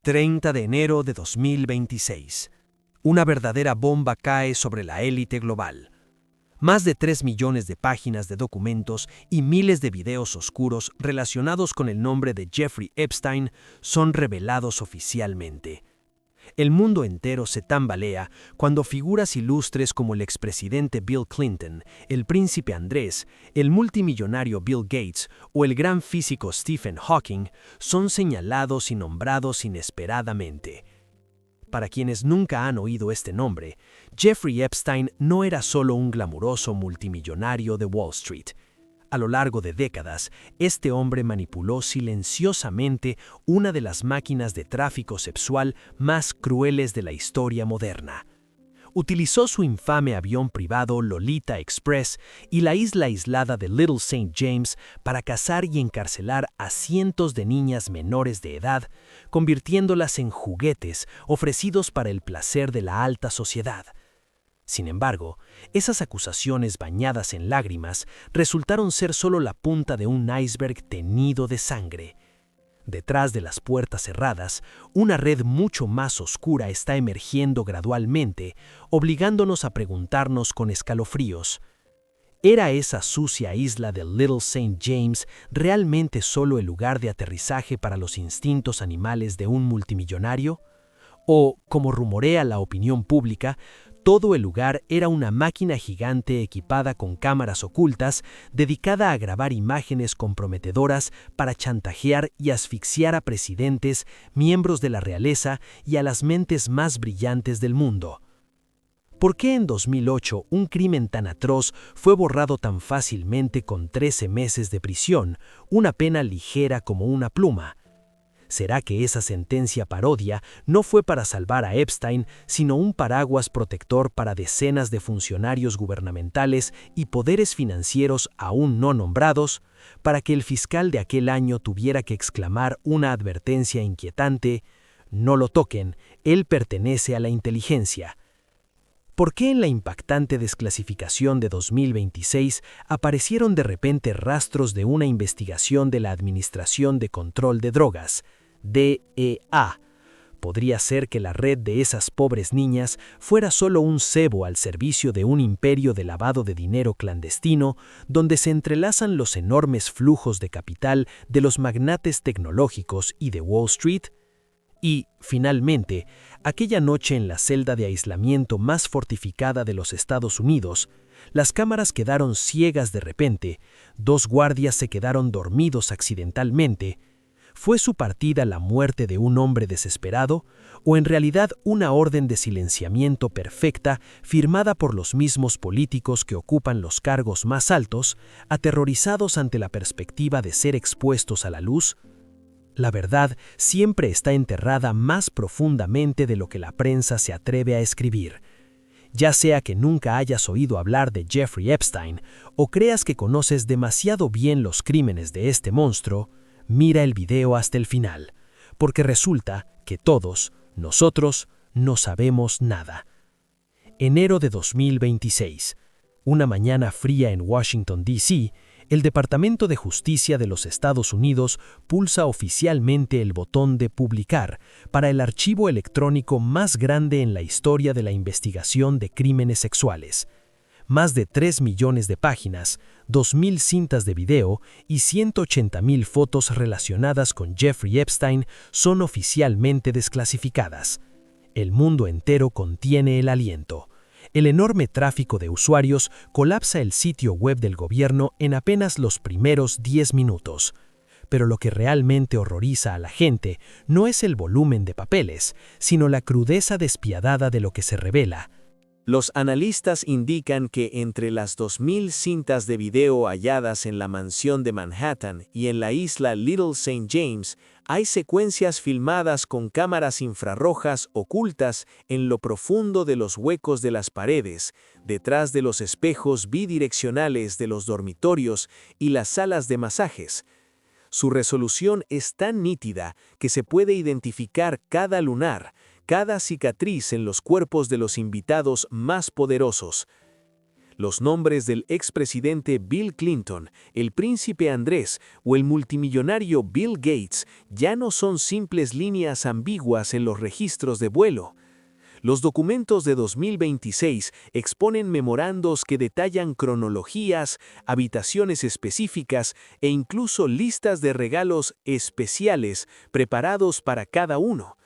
30 de enero de 2026. Una verdadera bomba cae sobre la élite global. Más de 3 millones de páginas de documentos y miles de videos oscuros relacionados con el nombre de Jeffrey Epstein son revelados oficialmente. El mundo entero se tambalea cuando figuras ilustres como el expresidente Bill Clinton, el príncipe Andrés, el multimillonario Bill Gates o el gran físico Stephen Hawking son señalados y nombrados inesperadamente. Para quienes nunca han oído este nombre, Jeffrey Epstein no era solo un glamuroso multimillonario de Wall Street. A lo largo de décadas, este hombre manipuló silenciosamente una de las máquinas de tráfico sexual más crueles de la historia moderna. Utilizó su infame avión privado Lolita Express y la isla aislada de Little St. James para cazar y encarcelar a cientos de niñas menores de edad, convirtiéndolas en juguetes ofrecidos para el placer de la alta sociedad. Sin embargo, esas acusaciones bañadas en lágrimas resultaron ser solo la punta de un iceberg teñido de sangre. Detrás de las puertas cerradas, una red mucho más oscura está emergiendo gradualmente, obligándonos a preguntarnos con escalofríos: ¿era esa sucia isla de Little St. James realmente solo el lugar de aterrizaje para los instintos animales de un multimillonario? O, como rumorea la opinión pública, todo el lugar era una máquina gigante equipada con cámaras ocultas dedicada a grabar imágenes comprometedoras para chantajear y asfixiar a presidentes, miembros de la realeza y a las mentes más brillantes del mundo. ¿Por qué en 2008 un crimen tan atroz fue borrado tan fácilmente con 13 meses de prisión, una pena ligera como una pluma? ¿Será que esa sentencia parodia no fue para salvar a Epstein, sino un paraguas protector para decenas de funcionarios gubernamentales y poderes financieros aún no nombrados, para que el fiscal de aquel año tuviera que exclamar una advertencia inquietante: «No lo toquen, él pertenece a la inteligencia»? ¿Por qué en la impactante desclasificación de 2026 aparecieron de repente rastros de una investigación de la Administración de Control de Drogas, DEA? ¿Podría ser que la red de esas pobres niñas fuera solo un cebo al servicio de un imperio de lavado de dinero clandestino, donde se entrelazan los enormes flujos de capital de los magnates tecnológicos y de Wall Street? Y, finalmente, aquella noche en la celda de aislamiento más fortificada de los Estados Unidos, las cámaras quedaron ciegas de repente, 2 guardias se quedaron dormidos accidentalmente. ¿Fue su partida la muerte de un hombre desesperado, o en realidad una orden de silenciamiento perfecta firmada por los mismos políticos que ocupan los cargos más altos, aterrorizados ante la perspectiva de ser expuestos a la luz? La verdad siempre está enterrada más profundamente de lo que la prensa se atreve a escribir. Ya sea que nunca hayas oído hablar de Jeffrey Epstein o creas que conoces demasiado bien los crímenes de este monstruo, mira el video hasta el final, porque resulta que todos, nosotros, no sabemos nada. Enero de 2026. Una mañana fría en Washington, D.C., el Departamento de Justicia de los Estados Unidos pulsa oficialmente el botón de publicar para el archivo electrónico más grande en la historia de la investigación de crímenes sexuales. Más de 3 millones de páginas, 2.000 cintas de video y 180.000 fotos relacionadas con Jeffrey Epstein son oficialmente desclasificadas. El mundo entero contiene el aliento. El enorme tráfico de usuarios colapsa el sitio web del gobierno en apenas los primeros 10 minutos. Pero lo que realmente horroriza a la gente no es el volumen de papeles, sino la crudeza despiadada de lo que se revela. Los analistas indican que entre las 2.000 cintas de video halladas en la mansión de Manhattan y en la isla Little St. James, hay secuencias filmadas con cámaras infrarrojas ocultas en lo profundo de los huecos de las paredes, detrás de los espejos bidireccionales de los dormitorios y las salas de masajes. Su resolución es tan nítida que se puede identificar cada lunar, cada cicatriz en los cuerpos de los invitados más poderosos. Los nombres del expresidente Bill Clinton, el príncipe Andrés o el multimillonario Bill Gates ya no son simples líneas ambiguas en los registros de vuelo. Los documentos de 2026 exponen memorandos que detallan cronologías, habitaciones específicas e incluso listas de regalos especiales preparados para cada uno.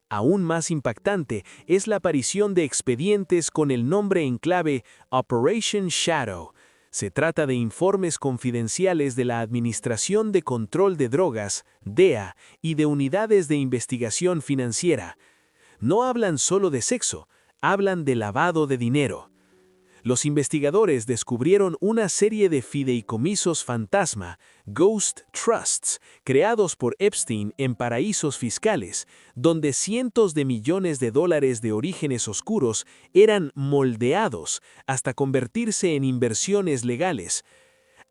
Aún más impactante es la aparición de expedientes con el nombre en clave Operation Shadow. Se trata de informes confidenciales de la Administración de Control de Drogas, DEA, y de unidades de investigación financiera. No hablan solo de sexo, hablan de lavado de dinero. Los investigadores descubrieron una serie de fideicomisos fantasma, Ghost Trusts, creados por Epstein en paraísos fiscales, donde cientos de millones de dólares de orígenes oscuros eran moldeados hasta convertirse en inversiones legales.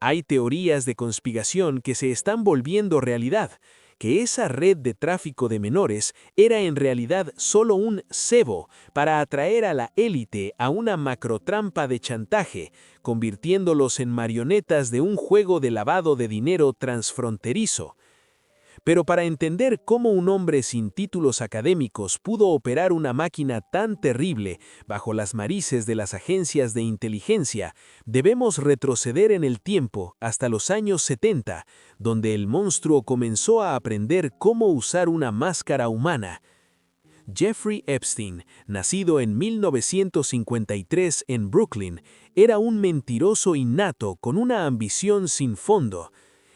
Hay teorías de conspiración que se están volviendo realidad, que esa red de tráfico de menores era en realidad solo un cebo para atraer a la élite a una macrotrampa de chantaje, convirtiéndolos en marionetas de un juego de lavado de dinero transfronterizo. Pero para entender cómo un hombre sin títulos académicos pudo operar una máquina tan terrible bajo las narices de las agencias de inteligencia, debemos retroceder en el tiempo hasta los años 70, donde el monstruo comenzó a aprender cómo usar una máscara humana. Jeffrey Epstein, nacido en 1953 en Brooklyn, era un mentiroso innato con una ambición sin fondo.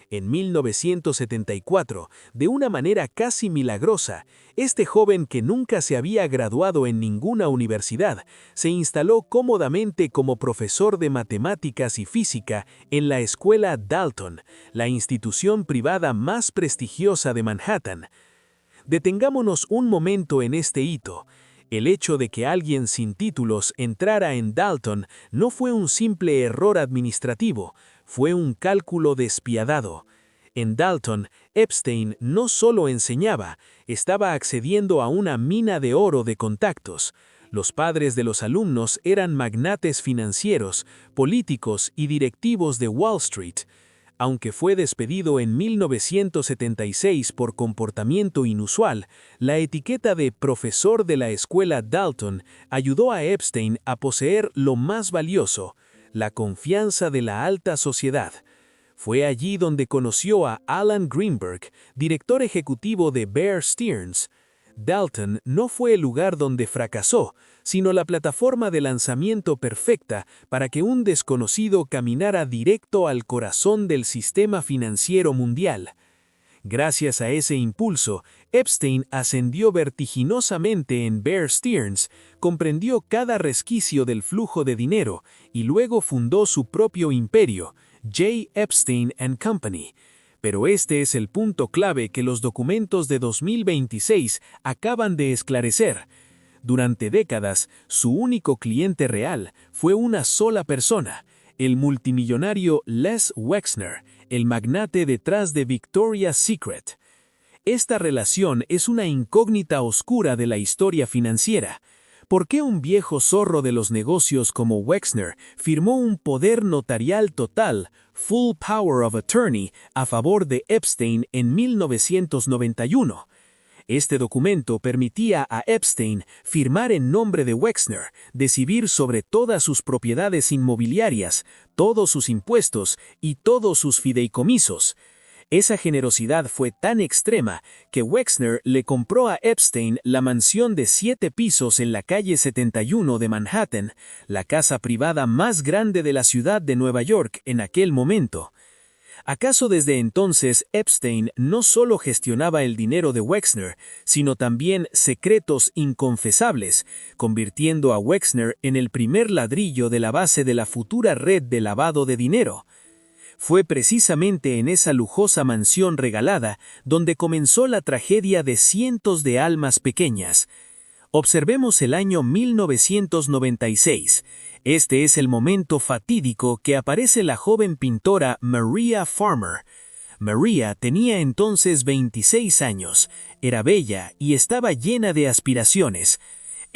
En 1974, de una manera casi milagrosa, este joven que nunca se había graduado en ninguna universidad, se instaló cómodamente como profesor de matemáticas y física en la escuela Dalton, la institución privada más prestigiosa de Manhattan. Detengámonos un momento en este hito. El hecho de que alguien sin títulos entrara en Dalton no fue un simple error administrativo, fue un cálculo despiadado. En Dalton, Epstein no solo enseñaba, estaba accediendo a una mina de oro de contactos. Los padres de los alumnos eran magnates financieros, políticos y directivos de Wall Street. Aunque fue despedido en 1976 por comportamiento inusual, la etiqueta de profesor de la escuela Dalton ayudó a Epstein a poseer lo más valioso, la confianza de la alta sociedad. Fue allí donde conoció a Alan Greenberg, director ejecutivo de Bear Stearns. Dalton no fue el lugar donde fracasó, sino la plataforma de lanzamiento perfecta para que un desconocido caminara directo al corazón del sistema financiero mundial. Gracias a ese impulso, Epstein ascendió vertiginosamente en Bear Stearns, comprendió cada resquicio del flujo de dinero y luego fundó su propio imperio, J. Epstein & Company. Pero este es el punto clave que los documentos de 2026 acaban de esclarecer. Durante décadas, su único cliente real fue una sola persona, el multimillonario Les Wexner, el magnate detrás de Victoria's Secret. Esta relación es una incógnita oscura de la historia financiera. ¿Por qué un viejo zorro de los negocios como Wexner firmó un poder notarial total, Full Power of Attorney, a favor de Epstein en 1991? Este documento permitía a Epstein firmar en nombre de Wexner, decidir sobre todas sus propiedades inmobiliarias, todos sus impuestos y todos sus fideicomisos. Esa generosidad fue tan extrema que Wexner le compró a Epstein la mansión de 7 pisos en la calle 71 de Manhattan, la casa privada más grande de la ciudad de Nueva York en aquel momento. ¿Acaso desde entonces Epstein no solo gestionaba el dinero de Wexner, sino también secretos inconfesables, convirtiendo a Wexner en el primer ladrillo de la base de la futura red de lavado de dinero? Fue precisamente en esa lujosa mansión regalada donde comenzó la tragedia de cientos de almas pequeñas. Observemos el año 1996. Este es el momento fatídico que aparece la joven pintora Maria Farmer. Maria tenía entonces 26 años, era bella y estaba llena de aspiraciones.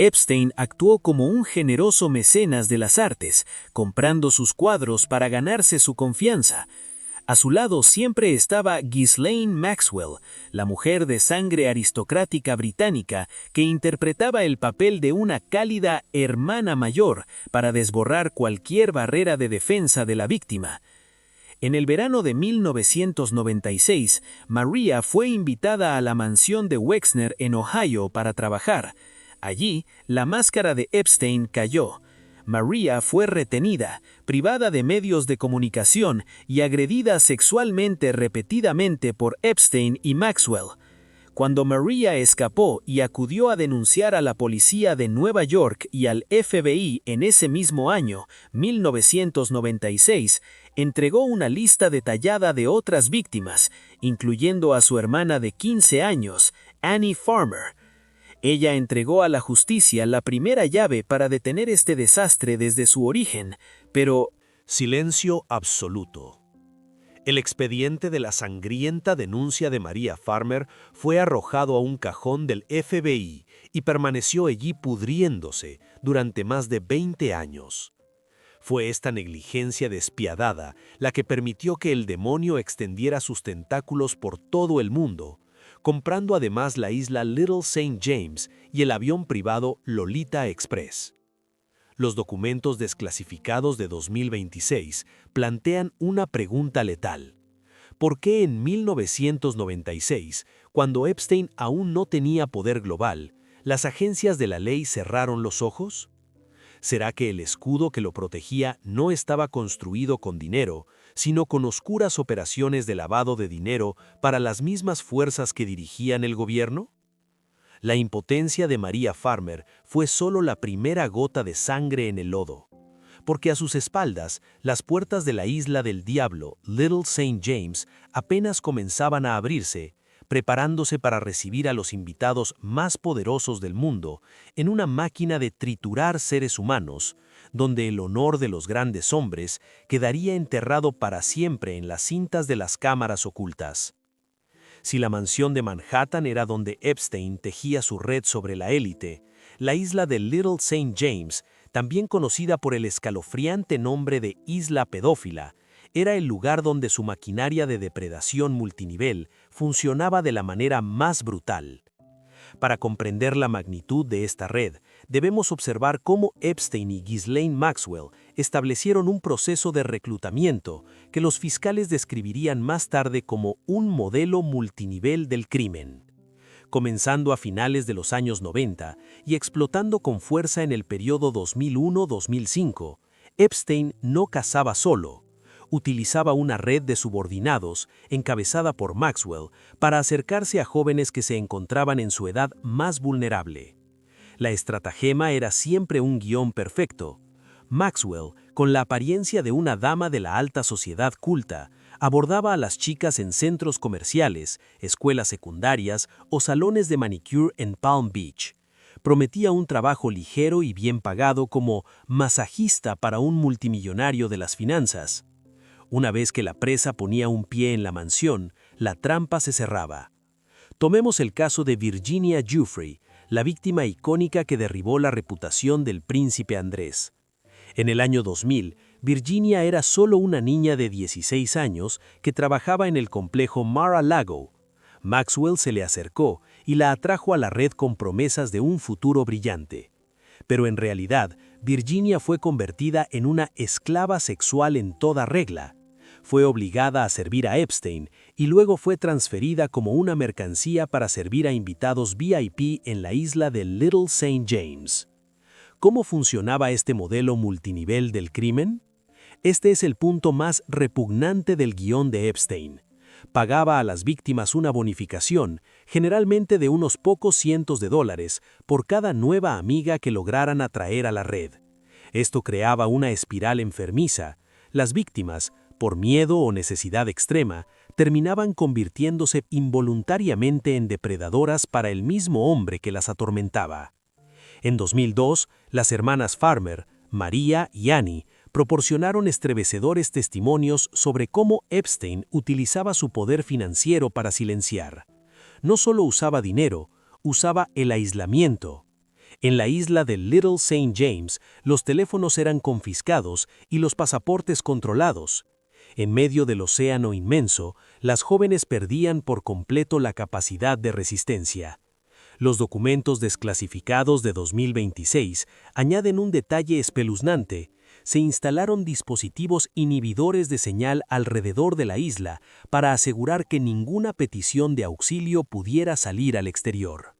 Epstein actuó como un generoso mecenas de las artes, comprando sus cuadros para ganarse su confianza. A su lado siempre estaba Ghislaine Maxwell, la mujer de sangre aristocrática británica que interpretaba el papel de una cálida hermana mayor para desborrar cualquier barrera de defensa de la víctima. En el verano de 1996, Maria fue invitada a la mansión de Wexner en Ohio para trabajar. Allí, la máscara de Epstein cayó. Maria fue retenida, privada de medios de comunicación y agredida sexualmente repetidamente por Epstein y Maxwell. Cuando Maria escapó y acudió a denunciar a la policía de Nueva York y al FBI en ese mismo año, 1996, entregó una lista detallada de otras víctimas, incluyendo a su hermana de 15 años, Annie Farmer. Ella entregó a la justicia la primera llave para detener este desastre desde su origen, pero... Silencio absoluto. El expediente de la sangrienta denuncia de Maria Farmer fue arrojado a un cajón del FBI y permaneció allí pudriéndose durante más de 20 años. Fue esta negligencia despiadada la que permitió que el demonio extendiera sus tentáculos por todo el mundo, comprando además la isla Little St. James y el avión privado Lolita Express. Los documentos desclasificados de 2026 plantean una pregunta letal. ¿Por qué en 1996, cuando Epstein aún no tenía poder global, las agencias de la ley cerraron los ojos? ¿Será que el escudo que lo protegía no estaba construido con dinero, sino con oscuras operaciones de lavado de dinero para las mismas fuerzas que dirigían el gobierno? La impotencia de Maria Farmer fue solo la primera gota de sangre en el lodo, porque a sus espaldas las puertas de la isla del diablo, Little St. James, apenas comenzaban a abrirse, preparándose para recibir a los invitados más poderosos del mundo en una máquina de triturar seres humanos, donde el honor de los grandes hombres quedaría enterrado para siempre en las cintas de las cámaras ocultas. Si la mansión de Manhattan era donde Epstein tejía su red sobre la élite, la isla de Little St. James, también conocida por el escalofriante nombre de Isla Pedófila, era el lugar donde su maquinaria de depredación multinivel funcionaba de la manera más brutal. Para comprender la magnitud de esta red, debemos observar cómo Epstein y Ghislaine Maxwell establecieron un proceso de reclutamiento que los fiscales describirían más tarde como un modelo multinivel del crimen. Comenzando a finales de los años 90 y explotando con fuerza en el periodo 2001-2005, Epstein no cazaba solo. Utilizaba una red de subordinados, encabezada por Maxwell, para acercarse a jóvenes que se encontraban en su edad más vulnerable. La estratagema era siempre un guión perfecto. Maxwell, con la apariencia de una dama de la alta sociedad culta, abordaba a las chicas en centros comerciales, escuelas secundarias o salones de manicure en Palm Beach. Prometía un trabajo ligero y bien pagado como masajista para un multimillonario de las finanzas. Una vez que la presa ponía un pie en la mansión, la trampa se cerraba. Tomemos el caso de Virginia Giuffre, la víctima icónica que derribó la reputación del príncipe Andrés. En el año 2000, Virginia era solo una niña de 16 años que trabajaba en el complejo Mar-a-Lago. Maxwell se le acercó y la atrajo a la red con promesas de un futuro brillante. Pero en realidad, Virginia fue convertida en una esclava sexual en toda regla. Fue obligada a servir a Epstein y luego fue transferida como una mercancía para servir a invitados VIP en la isla de Little St. James. ¿Cómo funcionaba este modelo multinivel del crimen? Este es el punto más repugnante del guión de Epstein. Pagaba a las víctimas una bonificación, generalmente de unos pocos cientos de dólares, por cada nueva amiga que lograran atraer a la red. Esto creaba una espiral enfermiza. Las víctimas, por miedo o necesidad extrema, terminaban convirtiéndose involuntariamente en depredadoras para el mismo hombre que las atormentaba. En 2002, las hermanas Farmer, Maria y Annie, proporcionaron estremecedores testimonios sobre cómo Epstein utilizaba su poder financiero para silenciar. No solo usaba dinero, usaba el aislamiento. En la isla de Little St. James, los teléfonos eran confiscados y los pasaportes controlados. En medio del océano inmenso, las jóvenes perdían por completo la capacidad de resistencia. Los documentos desclasificados de 2026 añaden un detalle espeluznante. Se instalaron dispositivos inhibidores de señal alrededor de la isla para asegurar que ninguna petición de auxilio pudiera salir al exterior.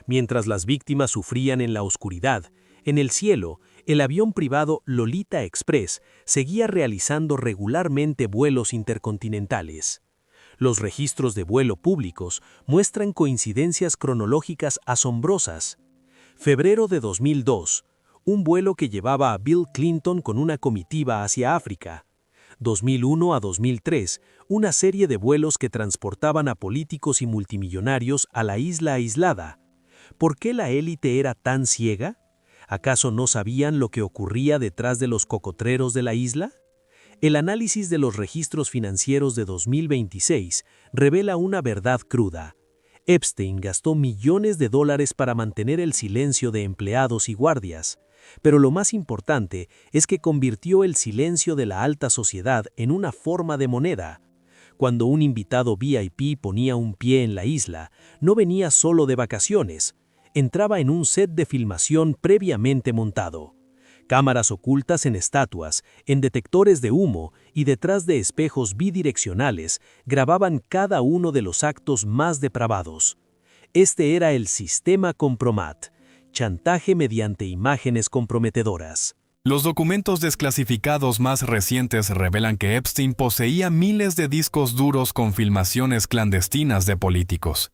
Mientras las víctimas sufrían en la oscuridad, en el cielo, el avión privado Lolita Express seguía realizando regularmente vuelos intercontinentales. Los registros de vuelo públicos muestran coincidencias cronológicas asombrosas. Febrero de 2002, un vuelo que llevaba a Bill Clinton con una comitiva hacia África. 2001 a 2003, una serie de vuelos que transportaban a políticos y multimillonarios a la isla aislada. ¿Por qué la élite era tan ciega? ¿Acaso no sabían lo que ocurría detrás de los cocotreros de la isla? El análisis de los registros financieros de 2026 revela una verdad cruda. Epstein gastó millones de dólares para mantener el silencio de empleados y guardias. Pero lo más importante es que convirtió el silencio de la alta sociedad en una forma de moneda. Cuando un invitado VIP ponía un pie en la isla, no venía solo de vacaciones. Entraba en un set de filmación previamente montado. Cámaras ocultas en estatuas, en detectores de humo y detrás de espejos bidireccionales grababan cada uno de los actos más depravados. Este era el sistema Compromat, chantaje mediante imágenes comprometedoras. Los documentos desclasificados más recientes revelan que Epstein poseía miles de discos duros con filmaciones clandestinas de políticos.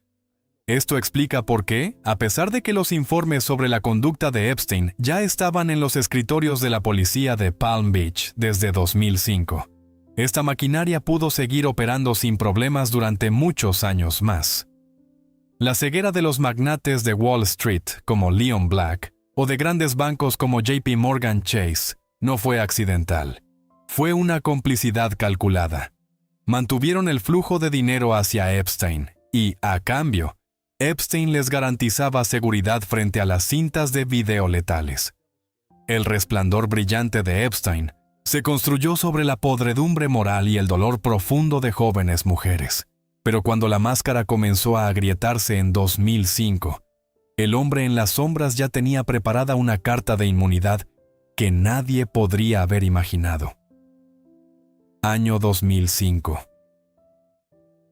Esto explica por qué, a pesar de que los informes sobre la conducta de Epstein ya estaban en los escritorios de la policía de Palm Beach desde 2005, esta maquinaria pudo seguir operando sin problemas durante muchos años más. La ceguera de los magnates de Wall Street, como Leon Black, o de grandes bancos como JP Morgan Chase, no fue accidental. Fue una complicidad calculada. Mantuvieron el flujo de dinero hacia Epstein y, a cambio, Epstein les garantizaba seguridad frente a las cintas de video letales. El resplandor brillante de Epstein se construyó sobre la podredumbre moral y el dolor profundo de jóvenes mujeres. Pero cuando la máscara comenzó a agrietarse en 2005, el hombre en las sombras ya tenía preparada una carta de inmunidad que nadie podría haber imaginado. Año 2005.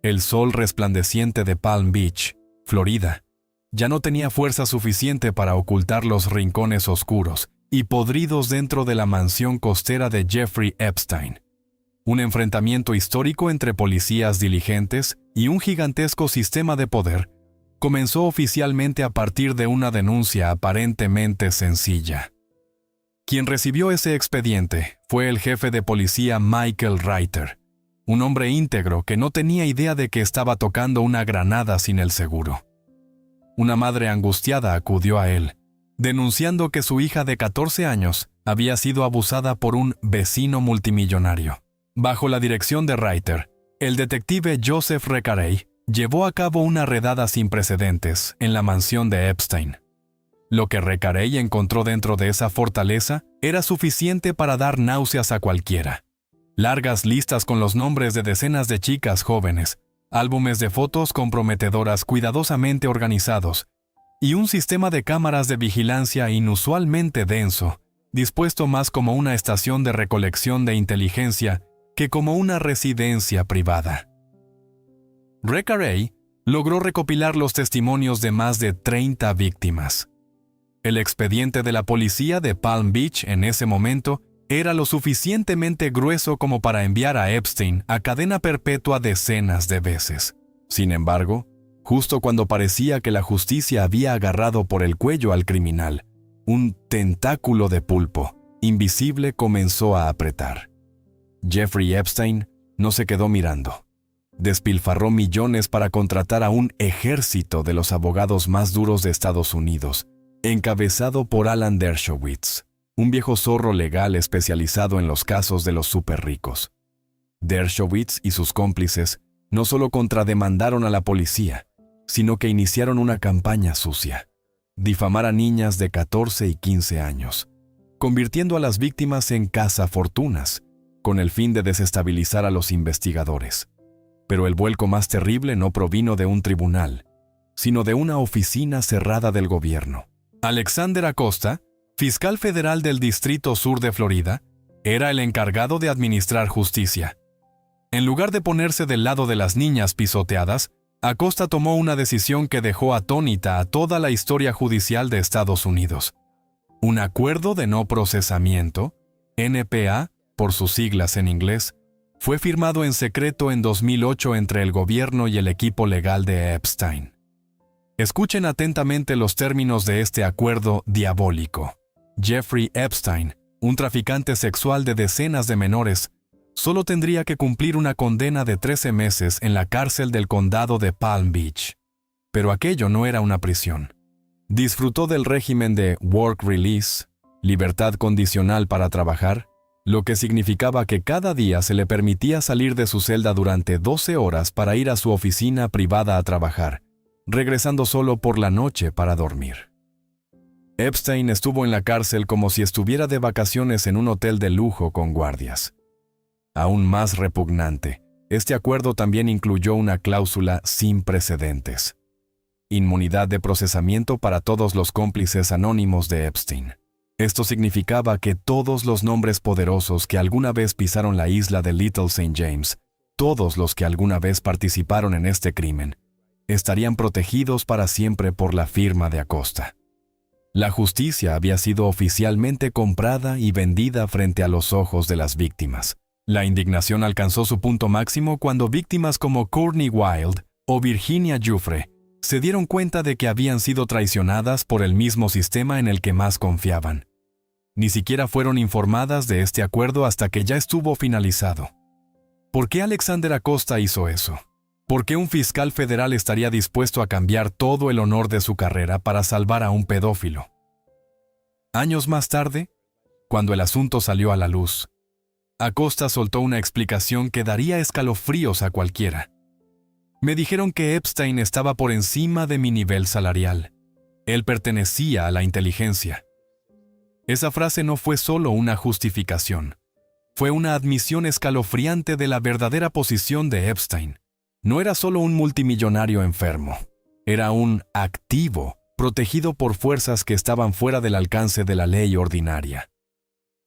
El sol resplandeciente de Palm Beach, Florida, ya no tenía fuerza suficiente para ocultar los rincones oscuros y podridos dentro de la mansión costera de Jeffrey Epstein. Un enfrentamiento histórico entre policías diligentes y un gigantesco sistema de poder comenzó oficialmente a partir de una denuncia aparentemente sencilla. Quien recibió ese expediente fue el jefe de policía Michael Reiter, un hombre íntegro que no tenía idea de que estaba tocando una granada sin el seguro. Una madre angustiada acudió a él, denunciando que su hija de 14 años había sido abusada por un vecino multimillonario. Bajo la dirección de Reiter, el detective Joseph Recarey llevó a cabo una redada sin precedentes en la mansión de Epstein. Lo que Recarey encontró dentro de esa fortaleza era suficiente para dar náuseas a cualquiera. Largas listas con los nombres de decenas de chicas jóvenes, álbumes de fotos comprometedoras cuidadosamente organizados, y un sistema de cámaras de vigilancia inusualmente denso, dispuesto más como una estación de recolección de inteligencia que como una residencia privada. Recarey logró recopilar los testimonios de más de 30 víctimas. El expediente de la policía de Palm Beach en ese momento era lo suficientemente grueso como para enviar a Epstein a cadena perpetua decenas de veces. Sin embargo, justo cuando parecía que la justicia había agarrado por el cuello al criminal, un tentáculo de pulpo, invisible, comenzó a apretar. Jeffrey Epstein no se quedó mirando. Despilfarró millones para contratar a un ejército de los abogados más duros de Estados Unidos, encabezado por Alan Dershowitz, un viejo zorro legal especializado en los casos de los superricos. Dershowitz y sus cómplices no solo contrademandaron a la policía, sino que iniciaron una campaña sucia. difamar a niñas de 14 y 15 años, convirtiendo a las víctimas en cazafortunas, con el fin de desestabilizar a los investigadores. Pero el vuelco más terrible no provino de un tribunal, sino de una oficina cerrada del gobierno. Alexander Acosta, fiscal federal del Distrito Sur de Florida, era el encargado de administrar justicia. En lugar de ponerse del lado de las niñas pisoteadas, Acosta tomó una decisión que dejó atónita a toda la historia judicial de Estados Unidos. Un acuerdo de no procesamiento, NPA, por sus siglas en inglés, fue firmado en secreto en 2008 entre el gobierno y el equipo legal de Epstein. Escuchen atentamente los términos de este acuerdo diabólico. Jeffrey Epstein, un traficante sexual de decenas de menores, solo tendría que cumplir una condena de 13 meses en la cárcel del condado de Palm Beach. Pero aquello no era una prisión. Disfrutó del régimen de work release, libertad condicional para trabajar, lo que significaba que cada día se le permitía salir de su celda durante 12 horas para ir a su oficina privada a trabajar, regresando solo por la noche para dormir. Epstein estuvo en la cárcel como si estuviera de vacaciones en un hotel de lujo con guardias. Aún más repugnante, este acuerdo también incluyó una cláusula sin precedentes: inmunidad de procesamiento para todos los cómplices anónimos de Epstein. Esto significaba que todos los nombres poderosos que alguna vez pisaron la isla de Little St. James, todos los que alguna vez participaron en este crimen, estarían protegidos para siempre por la firma de Acosta. La justicia había sido oficialmente comprada y vendida frente a los ojos de las víctimas. La indignación alcanzó su punto máximo cuando víctimas como Courtney Wild o Virginia Giuffre se dieron cuenta de que habían sido traicionadas por el mismo sistema en el que más confiaban. Ni siquiera fueron informadas de este acuerdo hasta que ya estuvo finalizado. ¿Por qué Alexander Acosta hizo eso? ¿Por qué un fiscal federal estaría dispuesto a cambiar todo el honor de su carrera para salvar a un pedófilo? Años más tarde, cuando el asunto salió a la luz, Acosta soltó una explicación que daría escalofríos a cualquiera. Me dijeron que Epstein estaba por encima de mi nivel salarial. Él pertenecía a la inteligencia. Esa frase no fue solo una justificación. Fue una admisión escalofriante de la verdadera posición de Epstein. No era solo un multimillonario enfermo. Era un activo, protegido por fuerzas que estaban fuera del alcance de la ley ordinaria.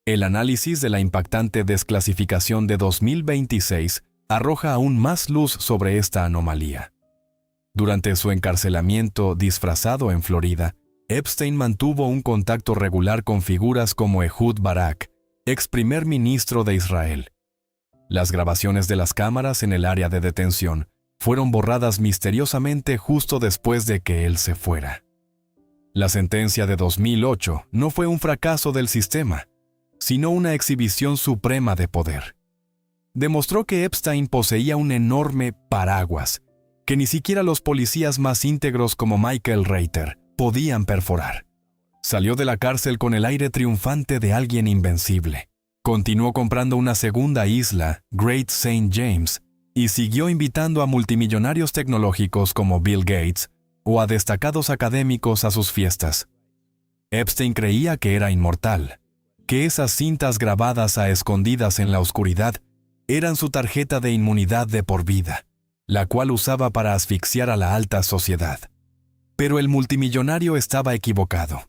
El análisis de la impactante desclasificación de 2026 arroja aún más luz sobre esta anomalía. Durante su encarcelamiento disfrazado en Florida, Epstein mantuvo un contacto regular con figuras como Ehud Barak, ex primer ministro de Israel. Las grabaciones de las cámaras en el área de detención fueron borradas misteriosamente justo después de que él se fuera. La sentencia de 2008 no fue un fracaso del sistema, sino una exhibición suprema de poder. Demostró que Epstein poseía un enorme paraguas que ni siquiera los policías más íntegros como Michael Reiter podían perforar. Salió de la cárcel con el aire triunfante de alguien invencible. Continuó comprando una segunda isla, Great St. James, y siguió invitando a multimillonarios tecnológicos como Bill Gates o a destacados académicos a sus fiestas. Epstein creía que era inmortal, que esas cintas grabadas a escondidas en la oscuridad eran su tarjeta de inmunidad de por vida, la cual usaba para asfixiar a la alta sociedad. Pero el multimillonario estaba equivocado.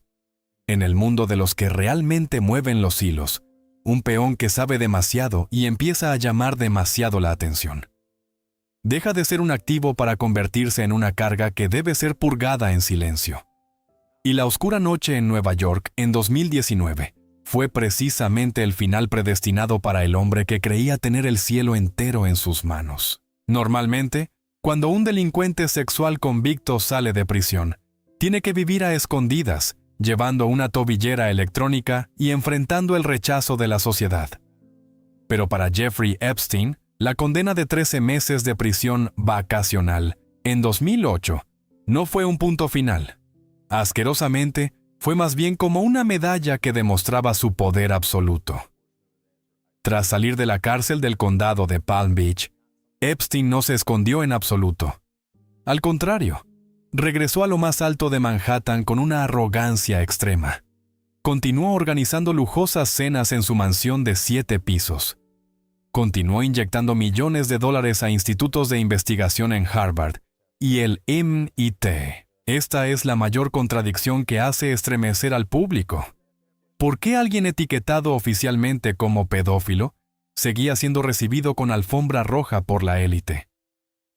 En el mundo de los que realmente mueven los hilos, un peón que sabe demasiado y empieza a llamar demasiado la atención. Deja de ser un activo para convertirse en una carga que debe ser purgada en silencio. Y La oscura noche en Nueva York, en 2019, fue precisamente el final predestinado para el hombre que creía tener el cielo entero en sus manos. Normalmente, cuando un delincuente sexual convicto sale de prisión, tiene que vivir a escondidas, llevando una tobillera electrónica y enfrentando el rechazo de la sociedad. Pero para Jeffrey Epstein, la condena de 13 meses de prisión vacacional en 2008 no fue un punto final. Asquerosamente, fue más bien como una medalla que demostraba su poder absoluto. Tras salir de la cárcel del condado de Palm Beach, Epstein no se escondió en absoluto. Al contrario, regresó a lo más alto de Manhattan con una arrogancia extrema. Continuó organizando lujosas cenas en su mansión de 7 pisos. Continuó inyectando millones de dólares a institutos de investigación en Harvard y el MIT. Esta es la mayor contradicción que hace estremecer al público. ¿Por qué alguien etiquetado oficialmente como pedófilo seguía siendo recibido con alfombra roja por la élite?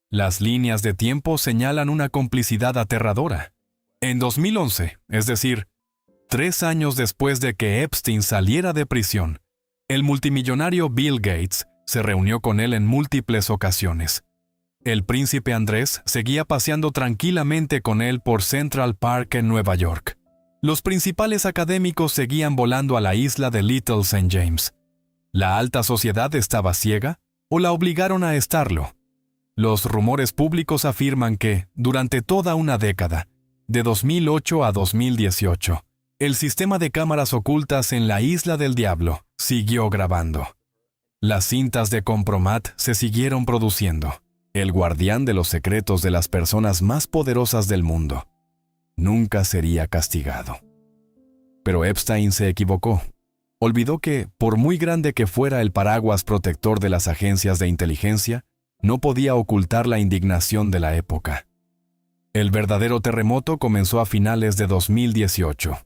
Las líneas de tiempo señalan una complicidad aterradora. En 2011, es decir, 3 años después de que Epstein saliera de prisión, el multimillonario Bill Gates se reunió con él en múltiples ocasiones. El príncipe Andrés seguía paseando tranquilamente con él por Central Park en Nueva York. Los principales académicos seguían volando a la isla de Little St. James. ¿La alta sociedad estaba ciega o la obligaron a estarlo? Los rumores públicos afirman que, durante toda una década, de 2008 a 2018, el sistema de cámaras ocultas en la Isla del Diablo siguió grabando. Las cintas de Compromat se siguieron produciendo. El guardián de los secretos de las personas más poderosas del mundo nunca sería castigado. Pero Epstein se equivocó. Olvidó que, por muy grande que fuera el paraguas protector de las agencias de inteligencia, no podía ocultar la indignación de la época. El verdadero terremoto comenzó a finales de 2018.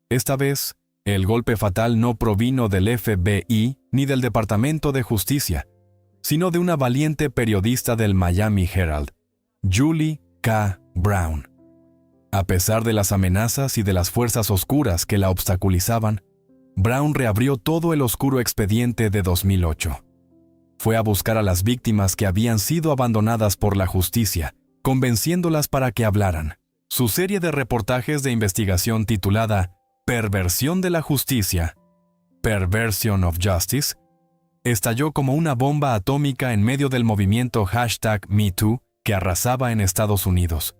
Esta vez, el golpe fatal no provino del FBI ni del Departamento de Justicia, sino de una valiente periodista del Miami Herald, Julie K. Brown. A pesar de las amenazas y de las fuerzas oscuras que la obstaculizaban, Brown reabrió todo el oscuro expediente de 2008. Fue a buscar a las víctimas que habían sido abandonadas por la justicia, convenciéndolas para que hablaran. Su serie de reportajes de investigación titulada Perversión de la Justicia, Perversion of Justice, estalló como una bomba atómica en medio del movimiento #MeToo que arrasaba en Estados Unidos.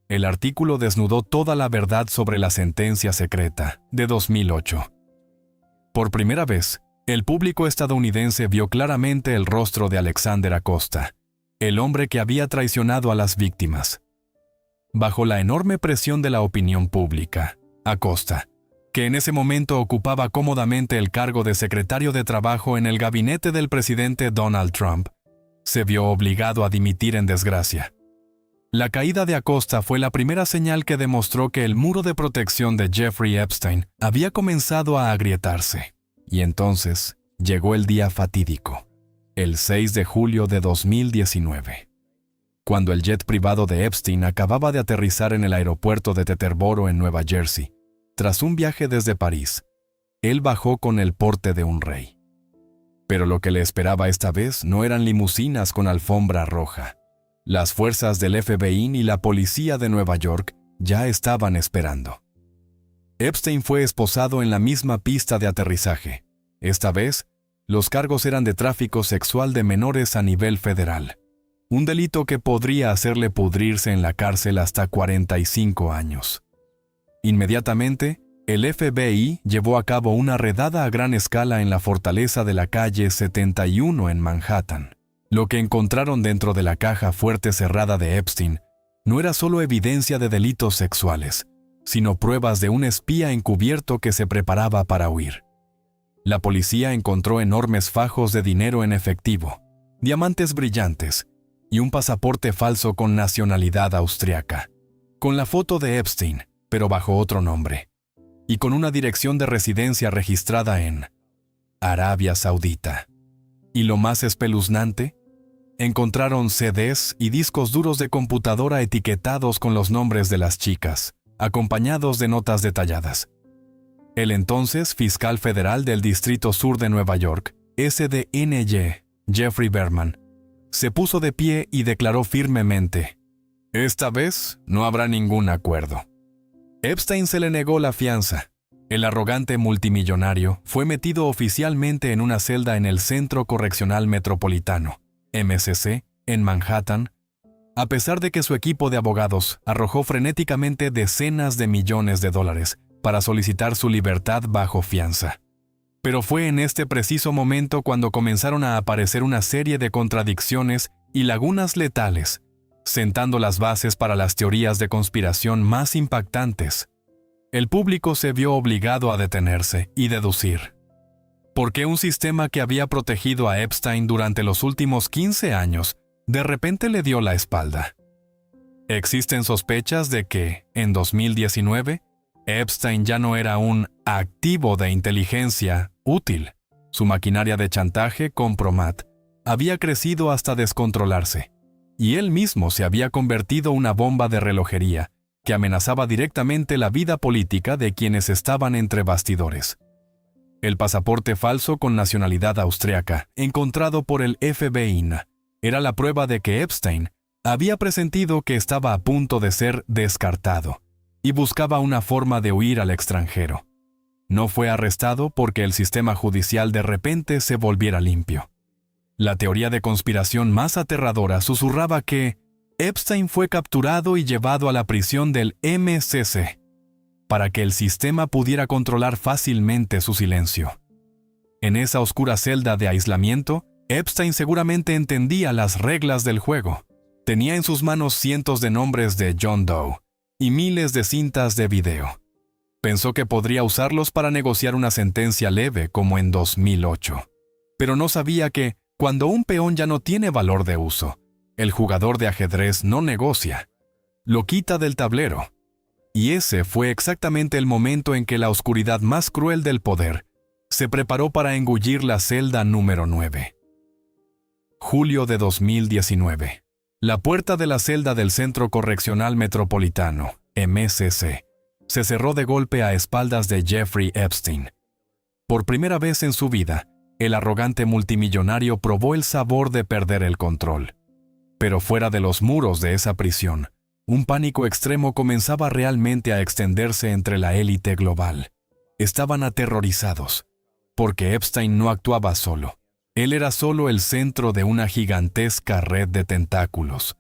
El artículo desnudó toda la verdad sobre la sentencia secreta de 2008. Por primera vez, el público estadounidense vio claramente el rostro de Alexander Acosta, el hombre que había traicionado a las víctimas. Bajo la enorme presión de la opinión pública, Acosta, que en ese momento ocupaba cómodamente el cargo de secretario de Trabajo en el gabinete del presidente Donald Trump, se vio obligado a dimitir en desgracia. La caída de Acosta fue la primera señal que demostró que el muro de protección de Jeffrey Epstein había comenzado a agrietarse. Y entonces llegó el día fatídico, el 6 de julio de 2019. Cuando el jet privado de Epstein acababa de aterrizar en el aeropuerto de Teterboro en Nueva Jersey, tras un viaje desde París, él bajó con el porte de un rey. Pero lo que le esperaba esta vez no eran limusinas con alfombra roja. Las fuerzas del FBI y la policía de Nueva York ya estaban esperando. Epstein fue esposado en la misma pista de aterrizaje. Esta vez, los cargos eran de tráfico sexual de menores a nivel federal, un delito que podría hacerle pudrirse en la cárcel hasta 45 años. Inmediatamente, el FBI llevó a cabo una redada a gran escala en la fortaleza de la calle 71 en Manhattan. Lo que encontraron dentro de la caja fuerte cerrada de Epstein no era solo evidencia de delitos sexuales, sino pruebas de un espía encubierto que se preparaba para huir. La policía encontró enormes fajos de dinero en efectivo, diamantes brillantes y un pasaporte falso con nacionalidad austriaca, con la foto de Epstein, pero bajo otro nombre, y con una dirección de residencia registrada en Arabia Saudita. Y lo más espeluznante, encontraron CDs y discos duros de computadora etiquetados con los nombres de las chicas, acompañados de notas detalladas. El entonces fiscal federal del Distrito Sur de Nueva York, SDNY, Jeffrey Berman, se puso de pie y declaró firmemente: «Esta vez no habrá ningún acuerdo». Epstein se le negó la fianza. El arrogante multimillonario fue metido oficialmente en una celda en el Centro Correccional Metropolitano, MCC, en Manhattan, a pesar de que su equipo de abogados arrojó frenéticamente decenas de millones de dólares para solicitar su libertad bajo fianza. Pero fue en este preciso momento cuando comenzaron a aparecer una serie de contradicciones y lagunas letales sentando las bases para las teorías de conspiración más impactantes. El público se vio obligado a detenerse y deducir. ¿Por qué un sistema que había protegido a Epstein durante los últimos 15 años de repente le dio la espalda? Existen sospechas de que, en 2019, Epstein ya no era un activo de inteligencia útil. Su maquinaria de chantaje, Compromat, había crecido hasta descontrolarse, y él mismo se había convertido en una bomba de relojería que amenazaba directamente la vida política de quienes estaban entre bastidores. El pasaporte falso con nacionalidad austriaca, encontrado por el FBI, era la prueba de que Epstein había presentido que estaba a punto de ser descartado y buscaba una forma de huir al extranjero. No fue arrestado porque el sistema judicial de repente se volviera limpio. La teoría de conspiración más aterradora susurraba que Epstein fue capturado y llevado a la prisión del MCC para que el sistema pudiera controlar fácilmente su silencio. En esa oscura celda de aislamiento, Epstein seguramente entendía las reglas del juego. Tenía en sus manos cientos de nombres de John Doe y miles de cintas de video. Pensó que podría usarlos para negociar una sentencia leve como en 2008. Pero no sabía que, cuando un peón ya no tiene valor de uso, el jugador de ajedrez no negocia, lo quita del tablero. Y ese fue exactamente el momento en que la oscuridad más cruel del poder se preparó para engullir la celda número 9. Julio de 2019. La puerta de la celda del Centro Correccional Metropolitano, MCC, se cerró de golpe a espaldas de Jeffrey Epstein. Por primera vez en su vida, el arrogante multimillonario probó el sabor de perder el control. Pero fuera de los muros de esa prisión, un pánico extremo comenzaba realmente a extenderse entre la élite global. Estaban aterrorizados, porque Epstein no actuaba solo. Él era solo el centro de una gigantesca red de tentáculos,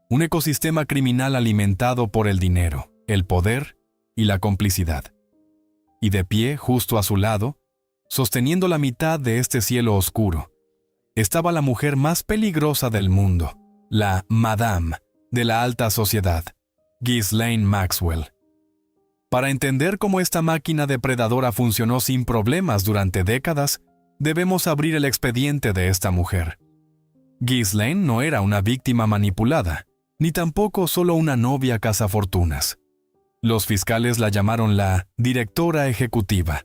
un ecosistema criminal alimentado por el dinero, el poder y la complicidad. Y de pie, justo a su lado, sosteniendo la mitad de este cielo oscuro, estaba la mujer más peligrosa del mundo, la Madame de la alta sociedad, Ghislaine Maxwell. Para entender cómo esta máquina depredadora funcionó sin problemas durante décadas, debemos abrir el expediente de esta mujer. Ghislaine no era una víctima manipulada, ni tampoco solo una novia cazafortunas. Los fiscales la llamaron la directora ejecutiva,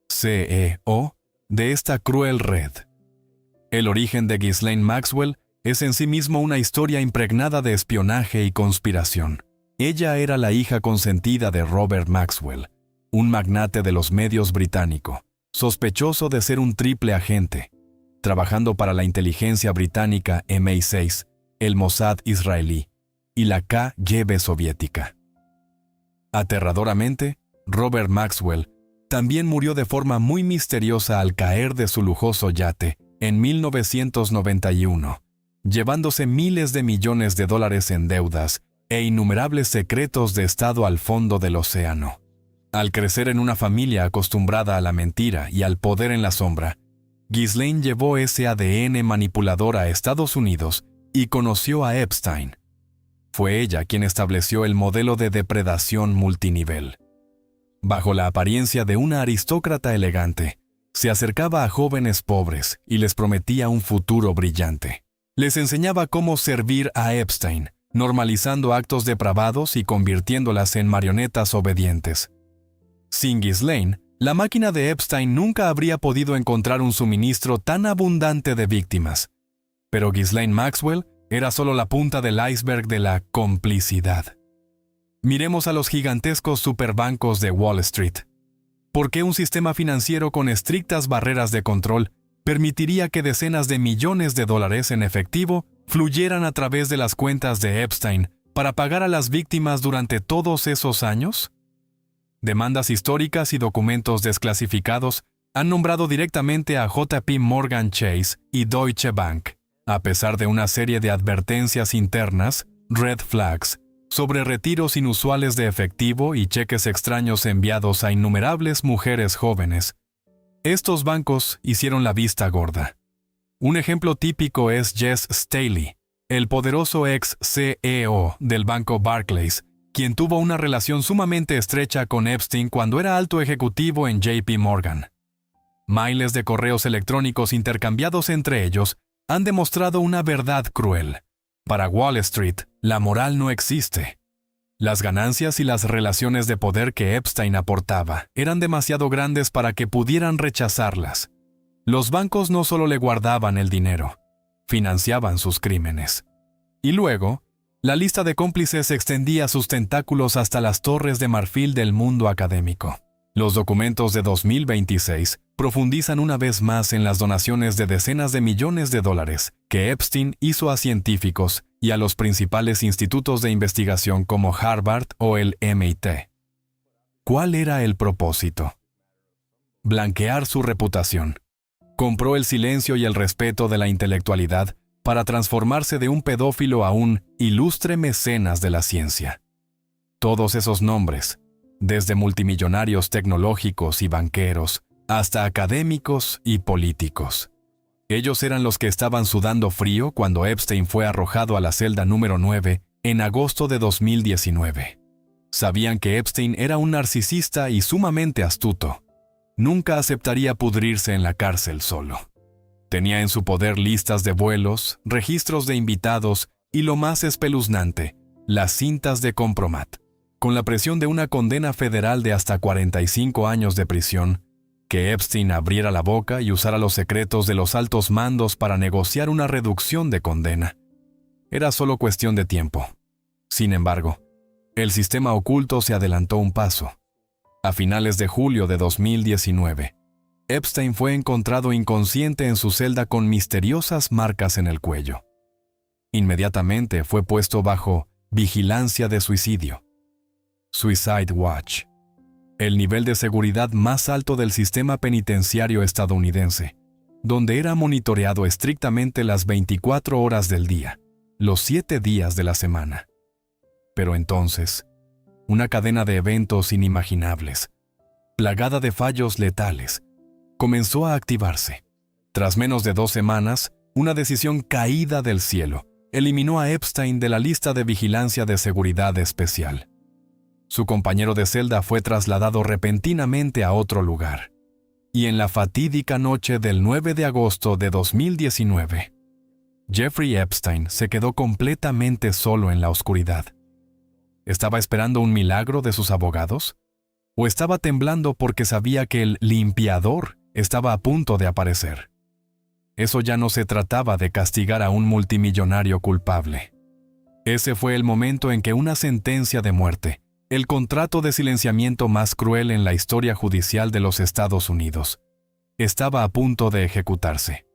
CEO, de esta cruel red. El origen de Ghislaine Maxwell es en sí mismo una historia impregnada de espionaje y conspiración. Ella era la hija consentida de Robert Maxwell, un magnate de los medios británico, sospechoso de ser un triple agente, trabajando para la inteligencia británica MI6, el Mossad israelí y la KGB soviética. Aterradoramente, Robert Maxwell también murió de forma muy misteriosa al caer de su lujoso yate en 1991, llevándose miles de millones de dólares en deudas e innumerables secretos de Estado al fondo del océano. Al crecer en una familia acostumbrada a la mentira y al poder en la sombra, Ghislaine llevó ese ADN manipulador a Estados Unidos y conoció a Epstein. Fue ella quien estableció el modelo de depredación multinivel. Bajo la apariencia de una aristócrata elegante, se acercaba a jóvenes pobres y les prometía un futuro brillante. Les enseñaba cómo servir a Epstein, normalizando actos depravados y convirtiéndolas en marionetas obedientes. Sin Ghislaine, la máquina de Epstein nunca habría podido encontrar un suministro tan abundante de víctimas. Pero Ghislaine Maxwell era solo la punta del iceberg de la complicidad. Miremos a los gigantescos superbancos de Wall Street. ¿Por qué un sistema financiero con estrictas barreras de control permitiría que decenas de millones de dólares en efectivo fluyeran a través de las cuentas de Epstein para pagar a las víctimas durante todos esos años? Demandas históricas y documentos desclasificados han nombrado directamente a JP Morgan Chase y Deutsche Bank, a pesar de una serie de advertencias internas, red flags, sobre retiros inusuales de efectivo y cheques extraños enviados a innumerables mujeres jóvenes. Estos bancos hicieron la vista gorda. Un ejemplo típico es Jess Staley, el poderoso ex CEO del banco Barclays, quien tuvo una relación sumamente estrecha con Epstein cuando era alto ejecutivo en JP Morgan. Miles de correos electrónicos intercambiados entre ellos han demostrado una verdad cruel. Para Wall Street, la moral no existe. Las ganancias y las relaciones de poder que Epstein aportaba eran demasiado grandes para que pudieran rechazarlas. Los bancos no solo le guardaban el dinero, financiaban sus crímenes. Y luego, la lista de cómplices extendía sus tentáculos hasta las torres de marfil del mundo académico. Los documentos de 2026 profundizan una vez más en las donaciones de decenas de millones de dólares que Epstein hizo a científicos y a los principales institutos de investigación como Harvard o el MIT. ¿Cuál era el propósito? Blanquear su reputación. Compró el silencio y el respeto de la intelectualidad para transformarse de un pedófilo a un ilustre mecenas de la ciencia. Todos esos nombres, desde multimillonarios tecnológicos y banqueros, hasta académicos y políticos. Ellos eran los que estaban sudando frío cuando Epstein fue arrojado a la celda número 9 en agosto de 2019. Sabían que Epstein era un narcisista y sumamente astuto. Nunca aceptaría pudrirse en la cárcel solo. Tenía en su poder listas de vuelos, registros de invitados y, lo más espeluznante, las cintas de compromat. Con la presión de una condena federal de hasta 45 años de prisión, que Epstein abriera la boca y usara los secretos de los altos mandos para negociar una reducción de condena. Era solo cuestión de tiempo. Sin embargo, el sistema oculto se adelantó un paso. A finales de julio de 2019, Epstein fue encontrado inconsciente en su celda con misteriosas marcas en el cuello. Inmediatamente fue puesto bajo vigilancia de suicidio. Suicide Watch, el nivel de seguridad más alto del sistema penitenciario estadounidense, donde era monitoreado estrictamente las 24 horas del día, los 7 días de la semana. Pero entonces, una cadena de eventos inimaginables, plagada de fallos letales, comenzó a activarse. Tras menos de 2 semanas, una decisión caída del cielo eliminó a Epstein de la lista de vigilancia de seguridad especial. Su compañero de celda fue trasladado repentinamente a otro lugar. Y en la fatídica noche del 9 de agosto de 2019, Jeffrey Epstein se quedó completamente solo en la oscuridad. ¿Estaba esperando un milagro de sus abogados? ¿O estaba temblando porque sabía que el limpiador estaba a punto de aparecer? Eso ya no se trataba de castigar a un multimillonario culpable. Ese fue el momento en que una sentencia de muerte, el contrato de silenciamiento más cruel en la historia judicial de los Estados Unidos, estaba a punto de ejecutarse.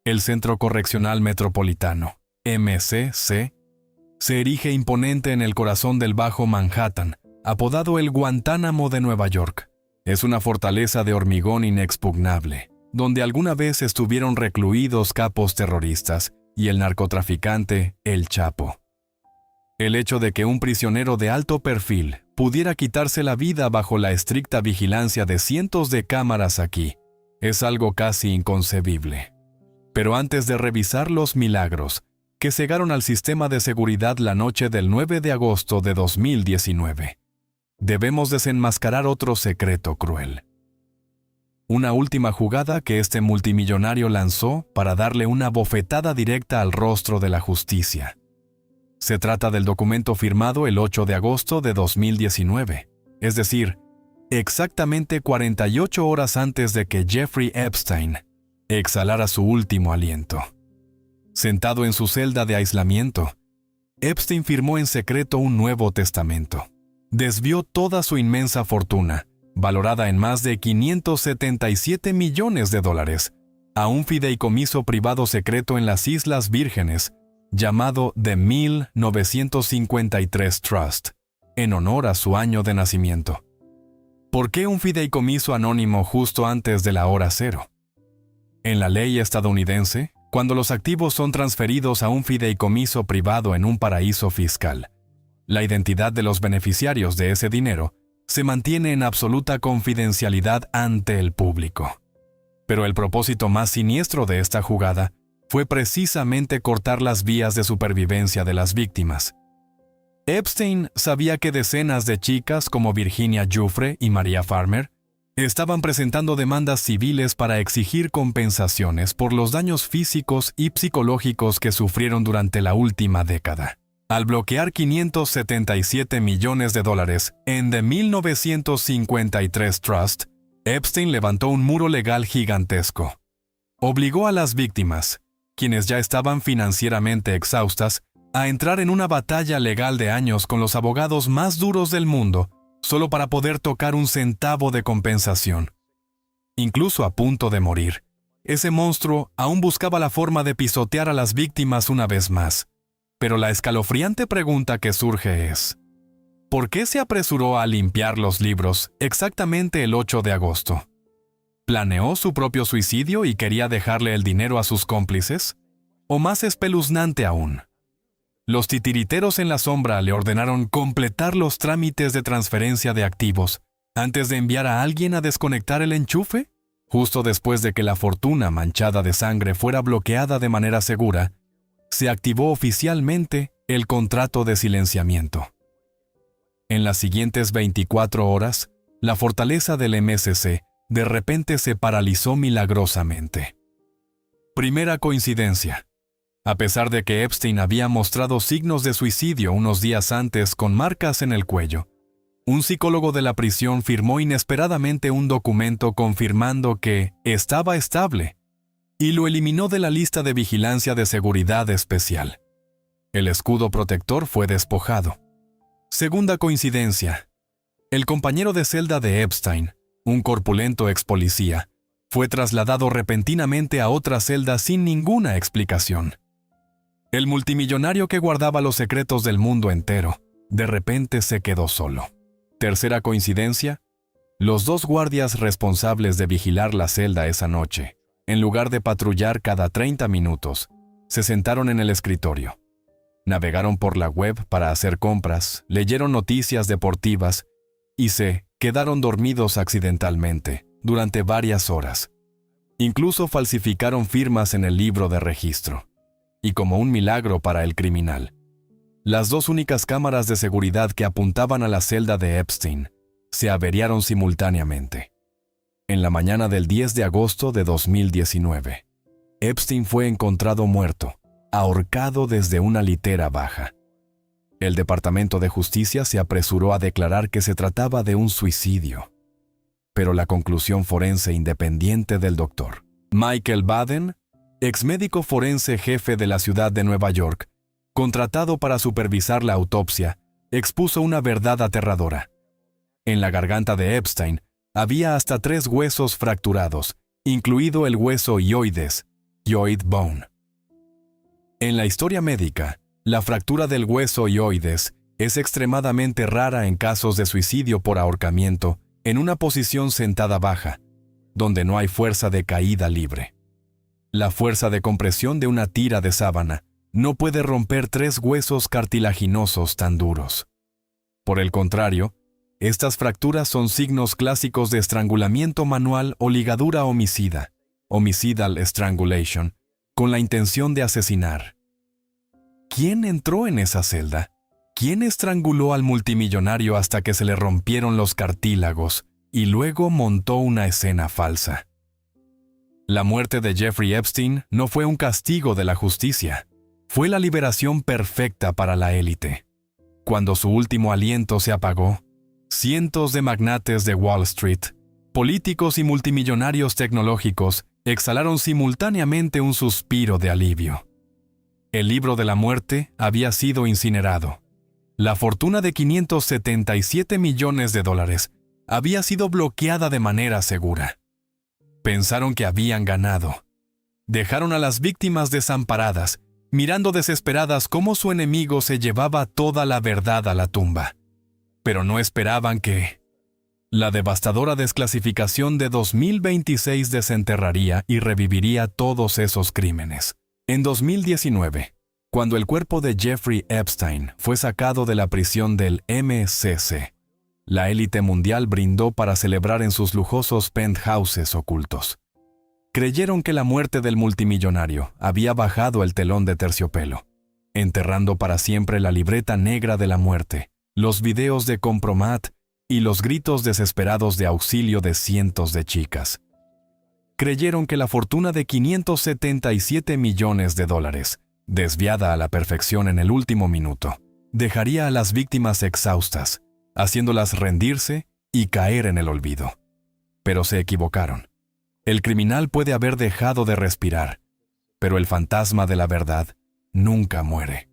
El Centro Correccional Metropolitano, MCC, se erige imponente en el corazón del Bajo Manhattan, apodado el Guantánamo de Nueva York. Es una fortaleza de hormigón inexpugnable, donde alguna vez estuvieron recluidos capos terroristas y el narcotraficante El Chapo. El hecho de que un prisionero de alto perfil pudiera quitarse la vida bajo la estricta vigilancia de cientos de cámaras aquí es algo casi inconcebible. Pero antes de revisar los milagros que cegaron al sistema de seguridad la noche del 9 de agosto de 2019, debemos desenmascarar otro secreto cruel. Una última jugada que este multimillonario lanzó para darle una bofetada directa al rostro de la justicia. Se trata del documento firmado el 8 de agosto de 2019, es decir, exactamente 48 horas antes de que Jeffrey Epstein exhalara su último aliento. Sentado en su celda de aislamiento, Epstein firmó en secreto un nuevo testamento. Desvió toda su inmensa fortuna, valorada en más de $577 millones, a un fideicomiso privado secreto en las Islas Vírgenes, llamado The 1953 Trust, en honor a su año de nacimiento. ¿Por qué un fideicomiso anónimo justo antes de la hora cero? En la ley estadounidense, cuando los activos son transferidos a un fideicomiso privado en un paraíso fiscal, la identidad de los beneficiarios de ese dinero se mantiene en absoluta confidencialidad ante el público. Pero el propósito más siniestro de esta jugada fue precisamente cortar las vías de supervivencia de las víctimas. Epstein sabía que decenas de chicas como Virginia Giuffre y Maria Farmer estaban presentando demandas civiles para exigir compensaciones por los daños físicos y psicológicos que sufrieron durante la última década. Al bloquear $577 millones en The 1953 Trust, Epstein levantó un muro legal gigantesco. Obligó a las víctimas, quienes ya estaban financieramente exhaustas, a entrar en una batalla legal de años con los abogados más duros del mundo, solo para poder tocar un centavo de compensación. Incluso a punto de morir, ese monstruo aún buscaba la forma de pisotear a las víctimas una vez más. Pero la escalofriante pregunta que surge es, ¿por qué se apresuró a limpiar los libros exactamente el 8 de agosto? ¿Planeó su propio suicidio y quería dejarle el dinero a sus cómplices? ¿O más espeluznante aún? Los titiriteros en la sombra le ordenaron completar los trámites de transferencia de activos antes de enviar a alguien a desconectar el enchufe, justo después de que la fortuna manchada de sangre fuera bloqueada de manera segura. Se activó oficialmente el contrato de silenciamiento. En las siguientes 24 horas, la fortaleza del MSC de repente se paralizó milagrosamente. Primera coincidencia. A pesar de que Epstein había mostrado signos de suicidio unos días antes con marcas en el cuello, un psicólogo de la prisión firmó inesperadamente un documento confirmando que estaba estable y lo eliminó de la lista de vigilancia de seguridad especial. El escudo protector fue despojado. Segunda coincidencia. El compañero de celda de Epstein, un corpulento ex policía, fue trasladado repentinamente a otra celda sin ninguna explicación. El multimillonario que guardaba los secretos del mundo entero, de repente se quedó solo. Tercera coincidencia. Los dos guardias responsables de vigilar la celda esa noche, en lugar de patrullar cada 30 minutos, se sentaron en el escritorio. Navegaron por la web para hacer compras, leyeron noticias deportivas y se quedaron dormidos accidentalmente durante varias horas. Incluso falsificaron firmas en el libro de registro. Y como un milagro para el criminal, las dos únicas cámaras de seguridad que apuntaban a la celda de Epstein se averiaron simultáneamente. En la mañana del 10 de agosto de 2019, Epstein fue encontrado muerto, ahorcado desde una litera baja. El Departamento de Justicia se apresuró a declarar que se trataba de un suicidio. Pero la conclusión forense independiente del doctor Michael Baden, exmédico forense jefe de la ciudad de Nueva York, contratado para supervisar la autopsia, expuso una verdad aterradora. En la garganta de Epstein había hasta 3 huesos fracturados, incluido el hueso hyoides, hyoid bone. En la historia médica, la fractura del hueso hyoides es extremadamente rara en casos de suicidio por ahorcamiento en una posición sentada baja, donde no hay fuerza de caída libre. La fuerza de compresión de una tira de sábana no puede romper 3 huesos cartilaginosos tan duros. Por el contrario, estas fracturas son signos clásicos de estrangulamiento manual o ligadura homicida, homicidal strangulation, con la intención de asesinar. ¿Quién entró en esa celda? ¿Quién estranguló al multimillonario hasta que se le rompieron los cartílagos y luego montó una escena falsa? La muerte de Jeffrey Epstein no fue un castigo de la justicia, fue la liberación perfecta para la élite. Cuando su último aliento se apagó, cientos de magnates de Wall Street, políticos y multimillonarios tecnológicos exhalaron simultáneamente un suspiro de alivio. El libro de la muerte había sido incinerado. La fortuna de $577 millones había sido bloqueada de manera segura. Pensaron que habían ganado. Dejaron a las víctimas desamparadas, mirando desesperadas cómo su enemigo se llevaba toda la verdad a la tumba. Pero no esperaban que la devastadora desclasificación de 2026 desenterraría y reviviría todos esos crímenes. En 2019, cuando el cuerpo de Jeffrey Epstein fue sacado de la prisión del MSC, la élite mundial brindó para celebrar en sus lujosos penthouses ocultos. Creyeron que la muerte del multimillonario había bajado el telón de terciopelo, enterrando para siempre la libreta negra de la muerte, los videos de Compromat y los gritos desesperados de auxilio de cientos de chicas. Creyeron que la fortuna de $577 millones, desviada a la perfección en el último minuto, dejaría a las víctimas exhaustas, haciéndolas rendirse y caer en el olvido. Pero se equivocaron. El criminal puede haber dejado de respirar, pero el fantasma de la verdad nunca muere.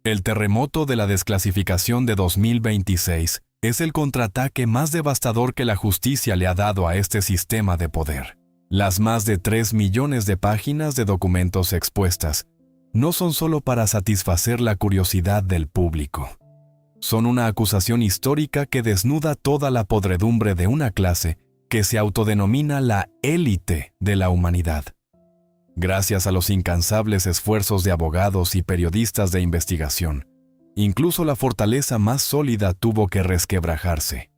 El terremoto de la desclasificación de 2026 es el contraataque más devastador que la justicia le ha dado a este sistema de poder. Las más de 3 millones de páginas de documentos expuestas no son solo para satisfacer la curiosidad del público. Son una acusación histórica que desnuda toda la podredumbre de una clase que se autodenomina la élite de la humanidad. Gracias a los incansables esfuerzos de abogados y periodistas de investigación, incluso la fortaleza más sólida tuvo que resquebrajarse.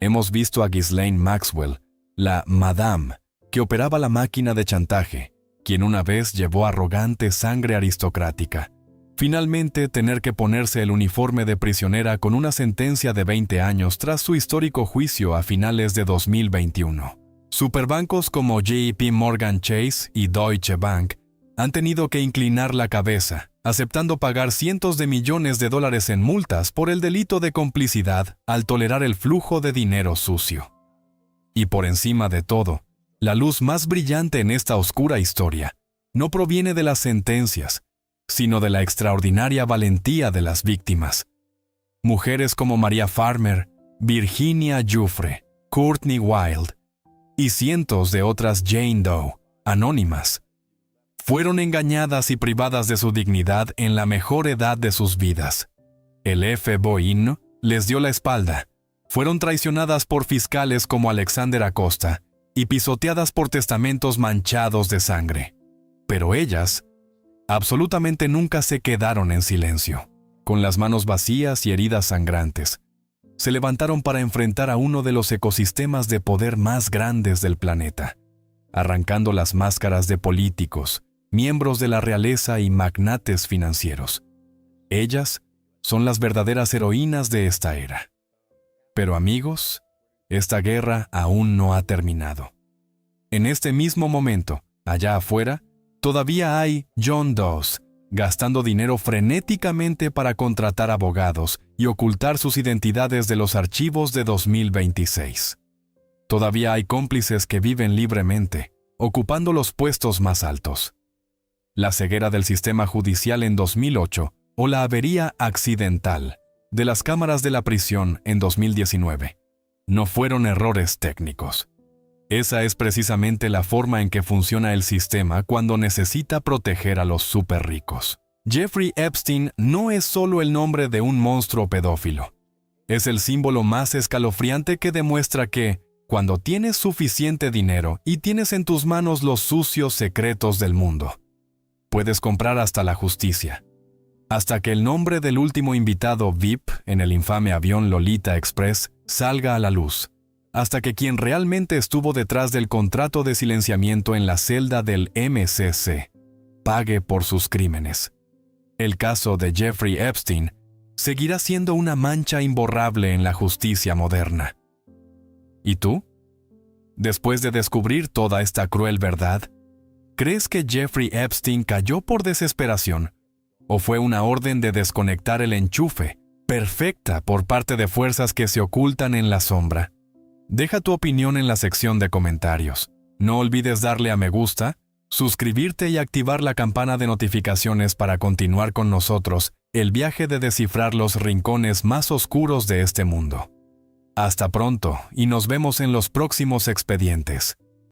Hemos visto a Ghislaine Maxwell, la Madame, que operaba la máquina de chantaje, quien una vez llevó arrogante sangre aristocrática, finalmente tener que ponerse el uniforme de prisionera con una sentencia de 20 años tras su histórico juicio a finales de 2021. Superbancos como JP Morgan Chase y Deutsche Bank han tenido que inclinar la cabeza, aceptando pagar cientos de millones de dólares en multas por el delito de complicidad al tolerar el flujo de dinero sucio. Y por encima de todo, la luz más brillante en esta oscura historia no proviene de las sentencias, sino de la extraordinaria valentía de las víctimas. Mujeres como Maria Farmer, Virginia Giuffre, Courtney Wild y cientos de otras Jane Doe, anónimas, fueron engañadas y privadas de su dignidad en la mejor edad de sus vidas. El FBI les dio la espalda, fueron traicionadas por fiscales como Alexander Acosta y pisoteadas por testamentos manchados de sangre. Pero ellas absolutamente nunca se quedaron en silencio. Con las manos vacías y heridas sangrantes, se levantaron para enfrentar a uno de los ecosistemas de poder más grandes del planeta, arrancando las máscaras de políticos, miembros de la realeza y magnates financieros. Ellas son las verdaderas heroínas de esta era. Pero amigos, esta guerra aún no ha terminado. En este mismo momento, allá afuera, todavía hay John Does gastando dinero frenéticamente para contratar abogados y ocultar sus identidades de los archivos de 2026. Todavía hay cómplices que viven libremente, ocupando los puestos más altos. La ceguera del sistema judicial en 2008 o la avería accidental de las cámaras de la prisión en 2019 no fueron errores técnicos. Esa es precisamente la forma en que funciona el sistema cuando necesita proteger a los superricos. Jeffrey Epstein no es solo el nombre de un monstruo pedófilo. Es el símbolo más escalofriante que demuestra que, cuando tienes suficiente dinero y tienes en tus manos los sucios secretos del mundo, puedes comprar hasta la justicia. Hasta que el nombre del último invitado VIP en el infame avión Lolita Express salga a la luz. Hasta que quien realmente estuvo detrás del contrato de silenciamiento en la celda del MCC pague por sus crímenes. El caso de Jeffrey Epstein seguirá siendo una mancha imborrable en la justicia moderna. ¿Y tú? Después de descubrir toda esta cruel verdad, ¿crees que Jeffrey Epstein cayó por desesperación o fue una orden de desconectar el enchufe, perfecta por parte de fuerzas que se ocultan en la sombra? Deja tu opinión en la sección de comentarios. No olvides darle a me gusta, suscribirte y activar la campana de notificaciones para continuar con nosotros el viaje de descifrar los rincones más oscuros de este mundo. Hasta pronto y nos vemos en los próximos expedientes.